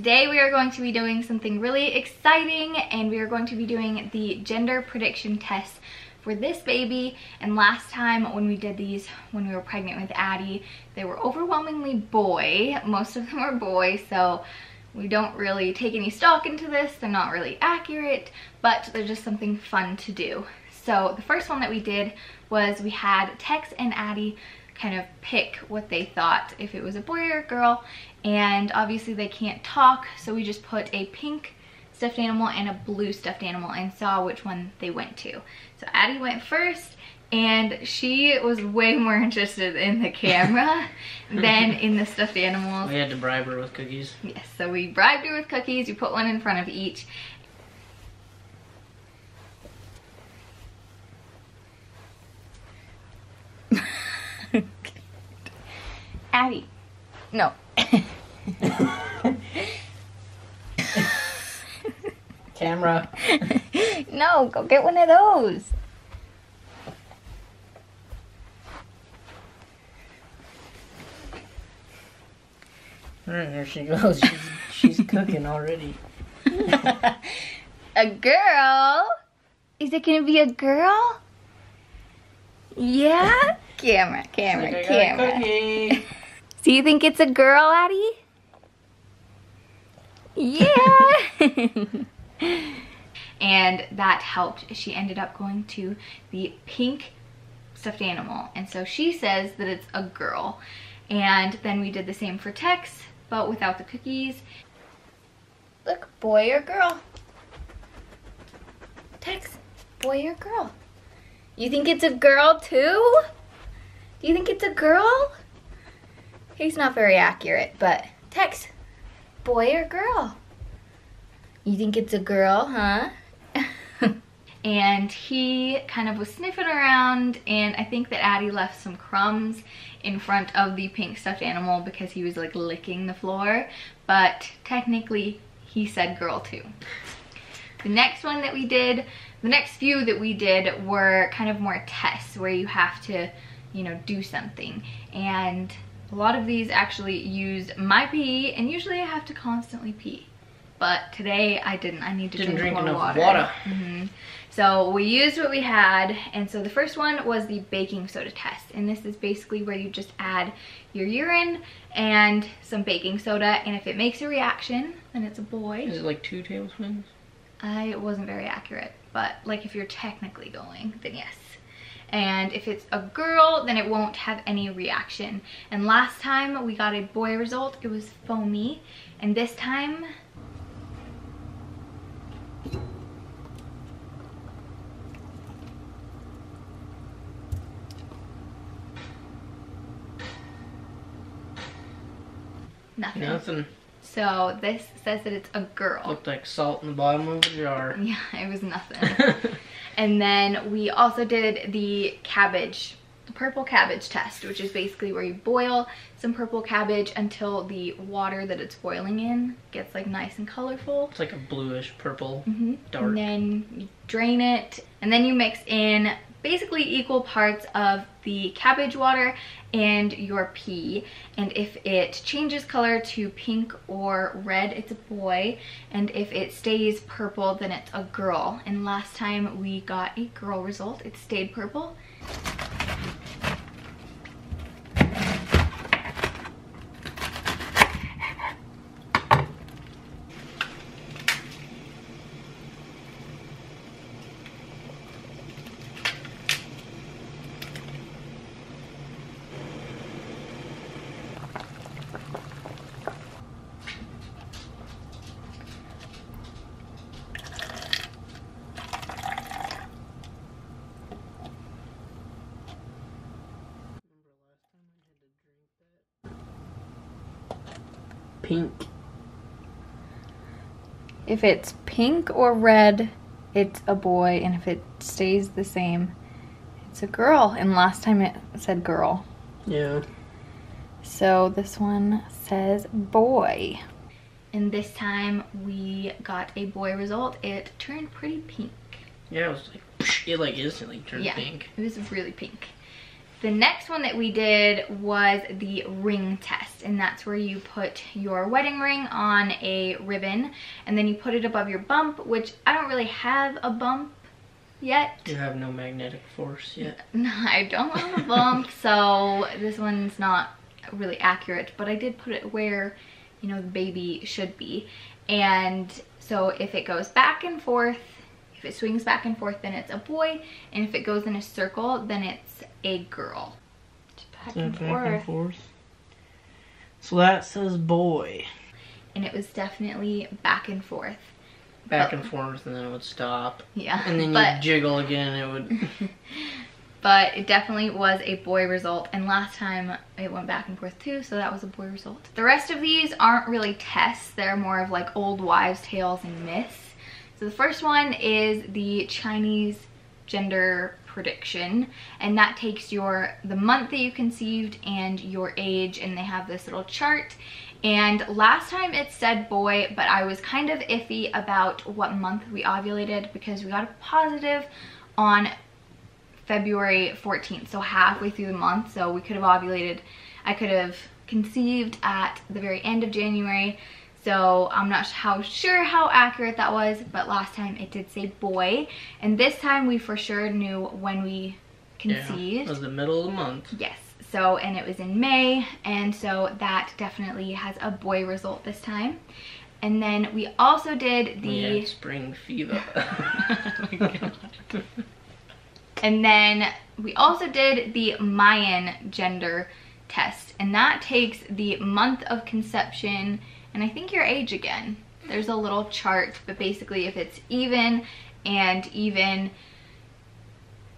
today we are going to be doing something really exciting, and we are going to be doing the gender prediction test for this baby. And last time when we did these, when we were pregnant with Addie, they were overwhelmingly boy. Most of them were boy, so we don't really take any stock into this. They're not really accurate, but they're just something fun to do. So the first one that we did was we had Tex and Addie kind of pick what they thought, if it was a boy or a girl, and obviously they can't talk, so we just put a pink stuffed animal and a blue stuffed animal and saw which one they went to. So Addie went first, and she was way more interested in the camera than in the stuffed animals. We had to bribe her with cookies. Yes, so we bribed her with cookies. You put one in front of each. Addie, no. Camera. No, go get one of those. Alright, here she goes. She's cooking already. A girl? Is it gonna be a girl? Yeah? Camera. Cookie. So you think it's a girl, Addie? Yeah! And that helped. She ended up going to the pink stuffed animal. And so she says that it's a girl. And then we did the same for Tex, but without the cookies. Look, boy or girl? Tex, boy or girl? You think it's a girl too? Do you think it's a girl? He's not very accurate, but Tex, boy or girl? You think it's a girl, huh? And he kind of was sniffing around, and I think that Addie left some crumbs in front of the pink stuffed animal because he was like licking the floor, but technically he said girl too. The next one that we did, the next few that we did were kind of more tests where you have to, you know, do something. And a lot of these actually use my pee, and usually I have to constantly pee. But today I didn't. I need to drink more enough water. So we used what we had, and so the first one was the baking soda test. And this is basically where you just add your urine and some baking soda, and if it makes a reaction, then it's a boy. Is it like 2 tablespoons? I wasn't very accurate, but like if you're technically going, then yes. And if it's a girl, then it won't have any reaction. And last time we got a boy result, it was foamy. And this time, nothing. So this says that it's a girl. Looked like salt in the bottom of the jar. Yeah, it was nothing. And then we also did the cabbage, the purple cabbage test, which is basically where you boil some purple cabbage until the water that it's boiling in gets like nice and colorful. It's like a bluish purple, dark. And then you drain it, and then you mix in basically equal parts of the cabbage water and your pee. And if it changes color to pink or red, it's a boy, and if it stays purple, then it's a girl. And last time we got a girl result. It stayed purple. Pink. If it's pink or red, it's a boy, and if it stays the same, it's a girl. And last time it said girl. Yeah. So this one says boy. And this time we got a boy result. It turned pretty pink. Yeah, it was like, it like instantly turned pink. It was really pink. The next one that we did was the ring test, and that's where you put your wedding ring on a ribbon and then you put it above your bump, which I don't really have a bump yet. You have no magnetic force yet. No, I don't have a bump, so this one's not really accurate, but I did put it where, you know, the baby should be. And so if it goes back and forth, if it swings back and forth, then it's a boy, and if it goes in a circle, then it's a girl. Just back and forth. So that says boy. And it was definitely back and forth. Back and forth, and then it would stop. Yeah. And then you jiggle again, and it would... But it definitely was a boy result, and last time it went back and forth too, so that was a boy result. The rest of these aren't really tests, they're more of like old wives' tales and myths. So the first one is the Chinese gender prediction, and that takes the month that you conceived and your age, and they have this little chart. And last time it said boy, but I was kind of iffy about what month we ovulated because we got a positive on February 14th, so halfway through the month. So we could have ovulated, I could have conceived at the very end of January. So I'm not sure how accurate that was, but last time it did say boy. And this time we for sure knew when we conceived. Yeah, it was the middle of the month. Yes. So, and it was in May, and so that definitely has a boy result this time. And then we also did the... We had spring fever. Oh my God. And then we also did the Mayan gender test, and that takes the month of conception and I think your age again. There's a little chart, but basically if it's even and even,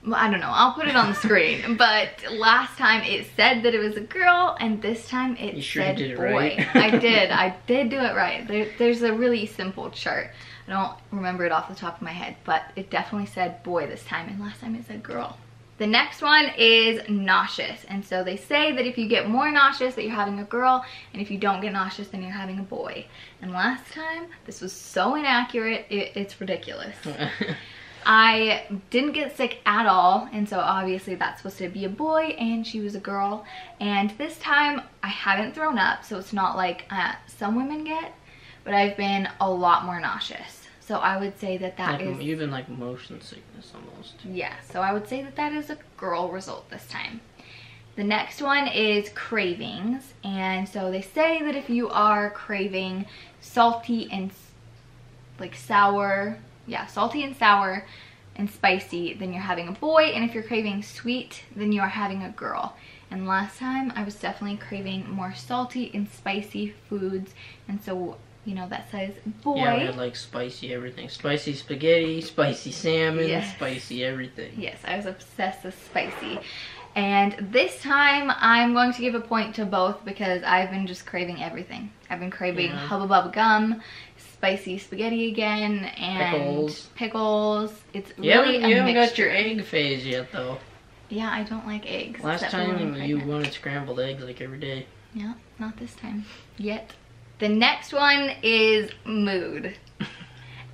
well, I don't know, I'll put it on the screen. But last time it said that it was a girl, and this time it said boy. Right? I did do it right. There's a really simple chart. I don't remember it off the top of my head, but it definitely said boy this time, and last time it said girl. The next one is nauseous, and so they say that if you get more nauseous that you're having a girl, and if you don't get nauseous then you're having a boy. And last time, this was so inaccurate, it's ridiculous. I didn't get sick at all, and so obviously that's supposed to be a boy, and she was a girl. And this time I haven't thrown up, so it's not like some women get, but I've been a lot more nauseous. So I would say that that is... Even like motion sickness almost. Yeah, so I would say that that is a girl result this time. The next one is cravings. And so they say that if you are craving salty and like sour, yeah, salty and sour and spicy, then you're having a boy. And if you're craving sweet, then you are having a girl. And last time I was definitely craving more salty and spicy foods. And so... you know, that says boy. Yeah, we had like spicy everything. Spicy spaghetti, spicy salmon, yes. Spicy everything. Yes, I was obsessed with spicy. And this time, I'm going to give a point to both because I've been just craving everything. I've been craving Hubba Bubba gum, spicy spaghetti again, and pickles. It's really a mixture. You haven't got your egg phase yet, though. Yeah, I don't like eggs. Last time you wanted scrambled eggs like every day. Yeah, not this time. Yet. The next one is mood.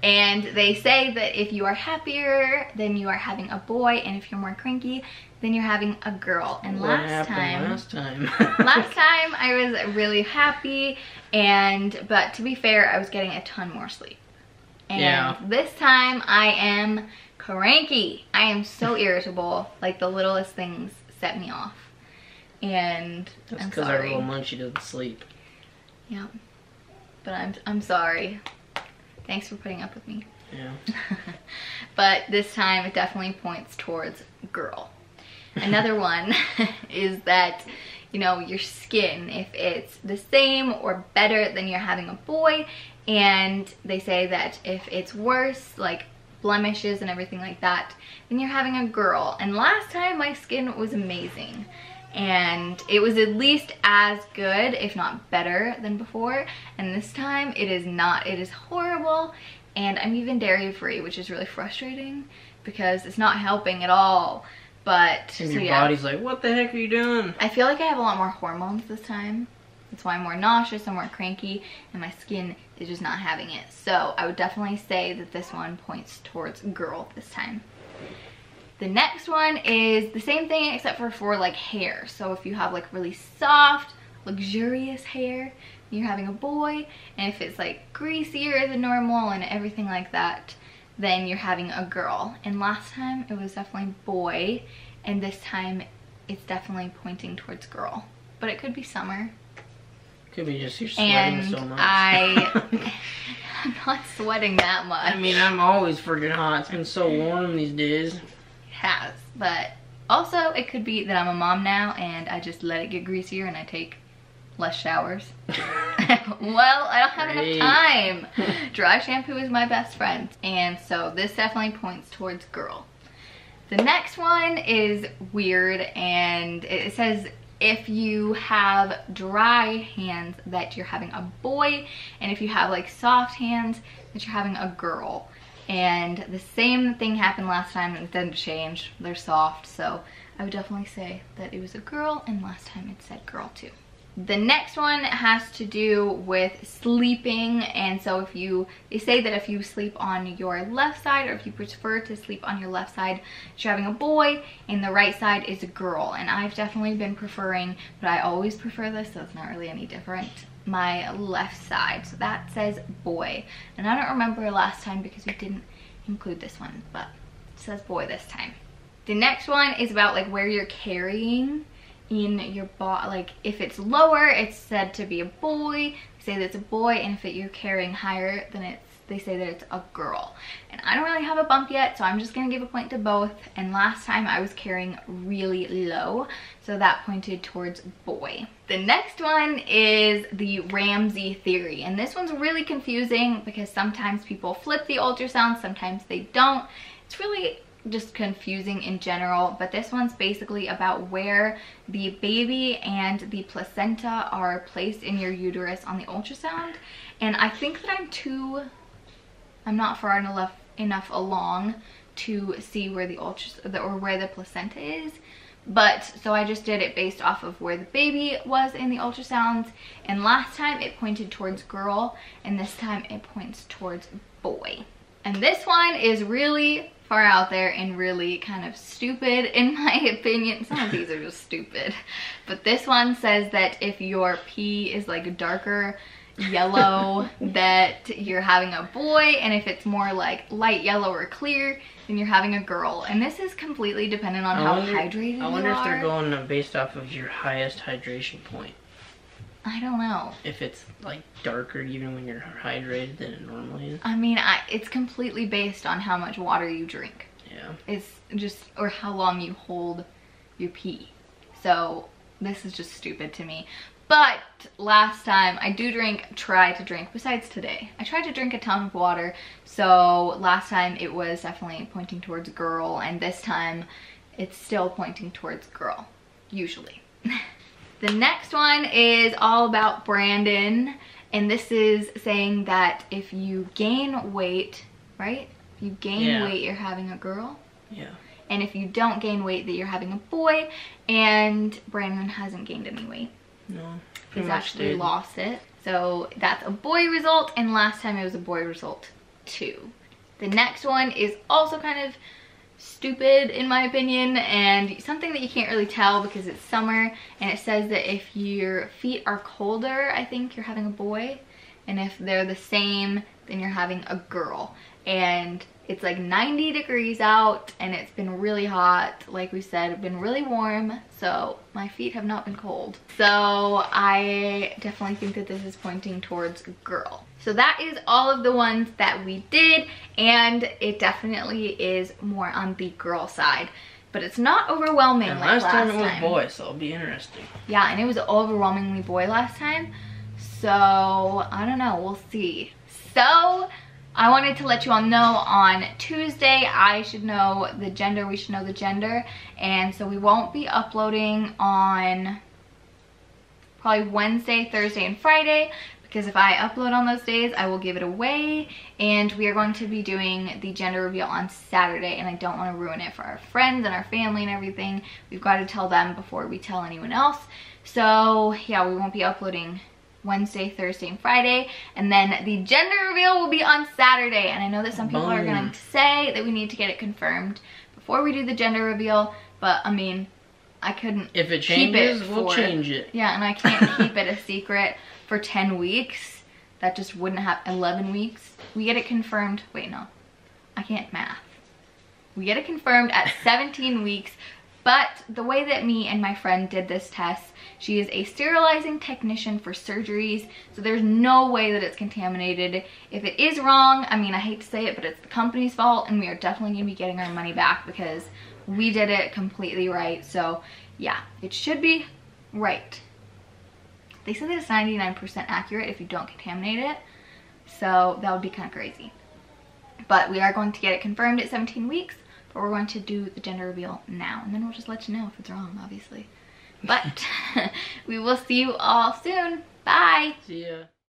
And they say that if you are happier, then you are having a boy, and if you're more cranky, then you're having a girl. And last time I was really happy, but to be fair, I was getting a ton more sleep. And this time I am cranky. I am so irritable. Like the littlest things set me off. And that's because our little munchie doesn't sleep. Yeah. But I'm sorry. Thanks for putting up with me. Yeah. But this time it definitely points towards girl. Another one is that, you know, your skin, if it's the same or better, then you're having a boy. And they say that if it's worse, like blemishes and everything like that, then you're having a girl. And last time my skin was amazing. And it was at least as good, if not better, than before. And this time it is not. It is horrible. And I'm even dairy free, which is really frustrating because it's not helping at all. But and your body's like, what the heck are you doing? I feel like I have a lot more hormones this time. That's why I'm more nauseous, I'm more cranky, and my skin is just not having it. So I would definitely say that this one points towards girl this time. The next one is the same thing except for like hair. So if you have like really soft, luxurious hair, you're having a boy, and if it's like greasier than normal and everything like that, then you're having a girl. And last time it was definitely boy, and this time it's definitely pointing towards girl. But it could be summer. Could be just you're sweating so much. I'm not sweating that much. I mean, I'm always freaking hot. It's been so warm these days. It has, but also it could be that I'm a mom now and I just let it get greasier and I take less showers. Well, I don't have enough time. Dry shampoo is my best friend, and so this definitely points towards girl. The next one is weird, and it says if you have dry hands that you're having a boy, and if you have like soft hands that you're having a girl. And the same thing happened last time, and it didn't change. They're soft, so I would definitely say that it was a girl, and last time it said girl too. The next one has to do with sleeping, and so they say that if you sleep on your left side, or if you prefer to sleep on your left side, you're having a boy, and the right side is a girl. And I've definitely been preferring, but I always prefer this, so it's not really any different, my left side. So that says boy, and I don't remember last time because we didn't include this one, but it says boy this time. The next one is about like where you're carrying in your body. Like if it's lower, it's said to be a boy. They say that it's a boy, and if you're carrying higher, then they say that it's a girl. And I don't really have a bump yet, so I'm just gonna give a point to both. And last time I was carrying really low, so that pointed towards boy. The next one is the Ramsey theory, and this one's really confusing because sometimes people flip the ultrasound, sometimes they don't. It's really just confusing in general, but this one's basically about where the baby and the placenta are placed in your uterus on the ultrasound. And I think that I'm not far enough along to see where where the placenta is, but so I just did it based off of where the baby was in the ultrasounds, and last time it pointed towards girl, and this time it points towards boy. And this one is really far out there and really kind of stupid in my opinion. Some of these are just stupid. But this one says that if your pee is like darker yellow, that you're having a boy, and if it's more like light yellow or clear, then you're having a girl. And this is completely dependent on how hydrated you are. I wonder if they're going based off of your highest hydration point. I don't know. If it's like darker even when you're hydrated than it normally is. I mean, it's completely based on how much water you drink. Yeah. It's just, or how long you hold your pee. So this is just stupid to me. But last time I try to drink, besides today, I tried to drink a ton of water. So last time it was definitely pointing towards girl, and this time it's still pointing towards girl, usually. The next one is all about Brandon, and this is saying that if you gain weight, right? If you gain weight, you're having a girl. Yeah. And if you don't gain weight, that you're having a boy, and Brandon hasn't gained any weight. No. He's actually lost it. So that's a boy result, and last time it was a boy result too. The next one is also kind of stupid in my opinion, and something that you can't really tell because it's summer, and it says that if your feet are colder, I think you're having a boy, and if they're the same, then you're having a girl. And it's like 90 degrees out, and it's been really hot, like we said, it's been really warm, so my feet have not been cold. So I definitely think that this is pointing towards girl. So that is all of the ones that we did, and it definitely is more on the girl side, but it's not overwhelming like last time. It was boy, so it'll be interesting. Yeah, and it was overwhelmingly boy last time, so I don't know, we'll see. So I wanted to let you all know on Tuesday I should know the gender, we should know the gender, and so we won't be uploading on probably Wednesday, Thursday, and Friday, because if I upload on those days, I will give it away, and we are going to be doing the gender reveal on Saturday, and I don't want to ruin it for our friends and our family and everything. We've got to tell them before we tell anyone else. So yeah, we won't be uploading Wednesday, Thursday, and Friday, and then the gender reveal will be on Saturday. And I know that some people are going to say that we need to get it confirmed before before we do the gender reveal, but I mean, I couldn't If it keep changes, it we'll change it. Yeah, and I can't keep it a secret for 10 weeks. That just wouldn't have 11 weeks. We get it confirmed. Wait, no. I can't math. We get it confirmed at 17 weeks. But the way that me and my friend did this test, she is a sterilizing technician for surgeries, so there's no way that it's contaminated. If it is wrong, I mean, I hate to say it, but it's the company's fault, and we are definitely gonna be getting our money back because we did it completely right. So yeah, it should be right. They said that it's 99% accurate if you don't contaminate it, so that would be kind of crazy. But we are going to get it confirmed at 17 weeks. But we're going to do the gender reveal now, and then we'll just let you know if it's wrong, obviously. But we will see you all soon. Bye. See ya.